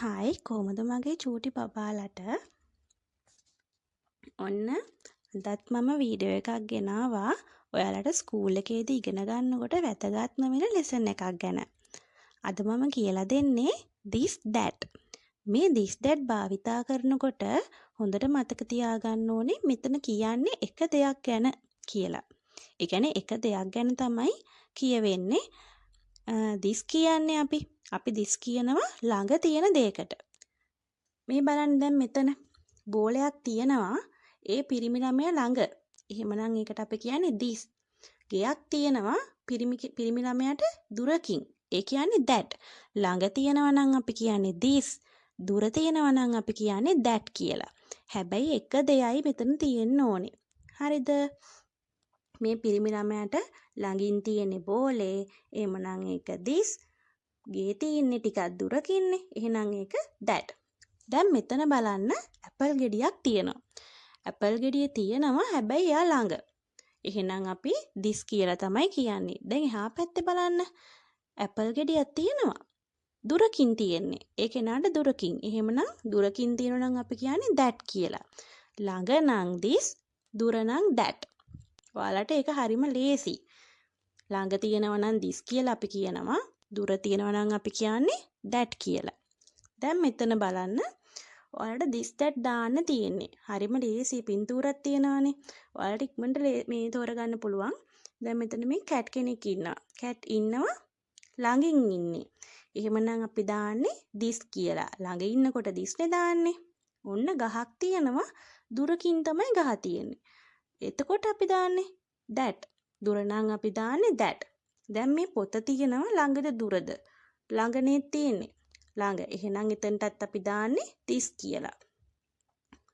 Hi කොහොමද මගේ චූටි බබාලට ඔන්න අදත් මම වීඩියෝ එකක් ගෙනාවා ඔයාලට ස්කූල් එකේදී ඉගෙන ගන්නකොට වැදගත්ම වෙන ලෙසන් එකක් ගැන. අද මම කියලා දෙන්නේ this that. මේ this that භාවිතා කරනකොට හොඳට මතක තියාගන්න ඕනේ මෙතන කියන්නේ එක දෙයක් ගැන කියලා. ඒ කියන්නේ එක දෙයක් ගැන තමයි කියවෙන්නේ. this කියන්නේ අපි this කියනවා ළඟ තියෙන දෙයකට. මේ බලන්න දැන් මෙතන බෝලයක් තියෙනවා ඒ පිරිමි ළමයා ළඟ. එහෙමනම් ඒකට අපි කියන්නේ this. ගෙයක් තියෙනවා පිරිමි ළමයාට දුරකින්. ඒ කියන්නේ that. ළඟ තියෙනවා නම් අපි කියන්නේ this. දුර තියෙනවා නම් අපි කියන්නේ that කියලා. හැබැයි එක දෙයයි මෙතන තියෙන්න ඕනේ. හරිද? මේ පිරිමි ළමයාට ළඟින් තියෙන බෝලේ එහෙමනම් ඒක this. ගේ තියෙන්නේ ටිකක් දුරකින්නේ. එහෙනම් ඒක that. දැන් මෙතන බලන්න ඇපල් ගෙඩියක් තියෙනවා. ඇපල් ගෙඩිය තියෙනවා හැබැයි එයා ළඟ. එහෙනම් අපි this කියලා තමයි කියන්නේ. දැන් එහා පැත්තේ බලන්න. ඇපල් ගෙඩියක් තියෙනවා. දුරකින් තියෙන්නේ. ඒ කෙනාට දුරකින්. එහෙමනම් දුරකින් තියෙනවා නම් අපි කියන්නේ that කියලා. ළඟ නම් this, දුර නම් that. ඔයාලට ඒක හරිම ලේසි. ළඟ තියෙනවා නම් this කියලා අපි කියනවා. දුර තියෙනවා නම් අපි කියන්නේ that කියලා. දැන් මෙතන බලන්න ඔයාලට this that දාන්න තියෙන්නේ. හරිම ලේසි පින්තූරයක් තියෙනවානේ. ඔයාලට ඉක්මනට මේ තෝරගන්න පුළුවන්. දැන් මෙතන මේ cat කෙනෙක් ඉන්නවා. cat ඉන්නවා ළඟින් ඉන්නේ. එහෙමනම් අපි දාන්නේ this කියලා. ළඟ ඉන්නකොට this නේ දාන්නේ. ඔන්න ගහක් තියෙනවා. දුරකින් තමයි ගහ තියෙන්නේ. එතකොට අපි දාන්නේ that. දුර නම් අපි දාන්නේ that. දැන් මේ පොත තියෙනවා ළඟද දුරද? ළඟනේ තියෙන්නේ. ළඟ. එහෙනම් එතනටත් අපි දාන්නේ this කියලා.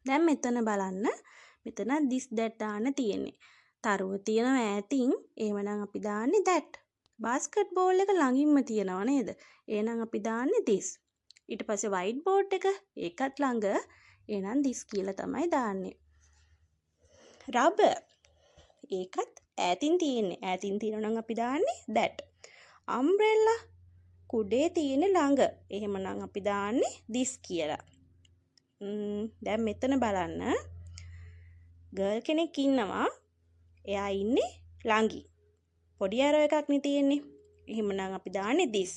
දැන් මෙතන බලන්න. මෙතන this that දාන්න තියෙන්නේ. තරුව තියෙනවා ඈතින්. එහෙමනම් අපි දාන්නේ that. බාස්කට් බෝල් එක ළඟින්ම තියෙනවා නේද? එහෙනම් අපි දාන්නේ this. ඊට පස්සේ white board එක ඒකත් ළඟ. එහෙනම් this කියලා තමයි දාන්නේ. rubber ඒකත් ඈතින් තියෙන්නේ. ඈතින් තියෙනවා නම් අපි දාන්නේ that. umbrella කුඩේ තියෙන ළඟ. එහෙමනම් අපි දාන්නේ this කියලා. දැන් මෙතන බලන්න. ගර්ල් කෙනෙක් ඉන්නවා. එයා ඉන්නේ ළඟින්. පොඩි ඇරෝ එකක් නේ තියෙන්නේ. එහෙමනම් අපි දාන්නේ this.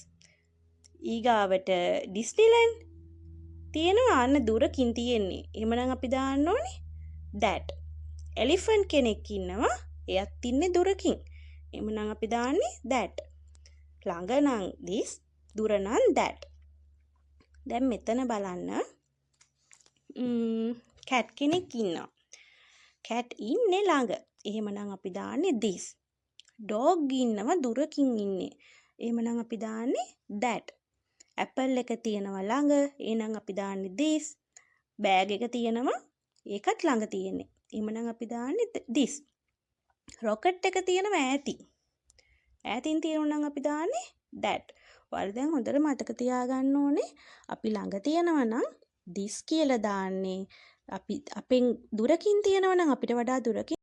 ඊගාවට ඩිස්නිලන්ඩ් තියෙනවා අන්න දුරකින් තියෙන්නේ. එහෙමනම් අපි දාන්න ඕනේ that. එලිෆන්ට් කෙනෙක් ඉන්නවා. එයත් ඉන්නේ දුරකින්. එහෙමනම් අපි දාන්නේ that. ළඟ නම් this, දුර නම් that. දැන් මෙතන බලන්න. cat කෙනෙක් ඉන්නවා. cat ඉන්නේ ළඟ. එහෙමනම් අපි දාන්නේ this. dog ඉන්නවා දුරකින් ඉන්නේ. එහෙමනම් අපි දාන්නේ that. apple එක තියෙනවා ළඟ. එහෙනම් අපි දාන්නේ this. bag එක තියෙනවා ඒකත් ළඟ තියෙන්නේ. එහෙමනම් අපි දාන්නේ this. rocket එක තියෙනවා ඈතින්. ඈතින් තියෙනවා නම් අපි දාන්නේ that. ඔයාලා දැන් හොඳට මතක තියාගන්න ඕනේ අපි ළඟ තියෙනවා නම් this කියලා දාන්නේ. අපි අපෙන් දුරකින් තියෙනවා නම් අපිට වඩා දුරකින්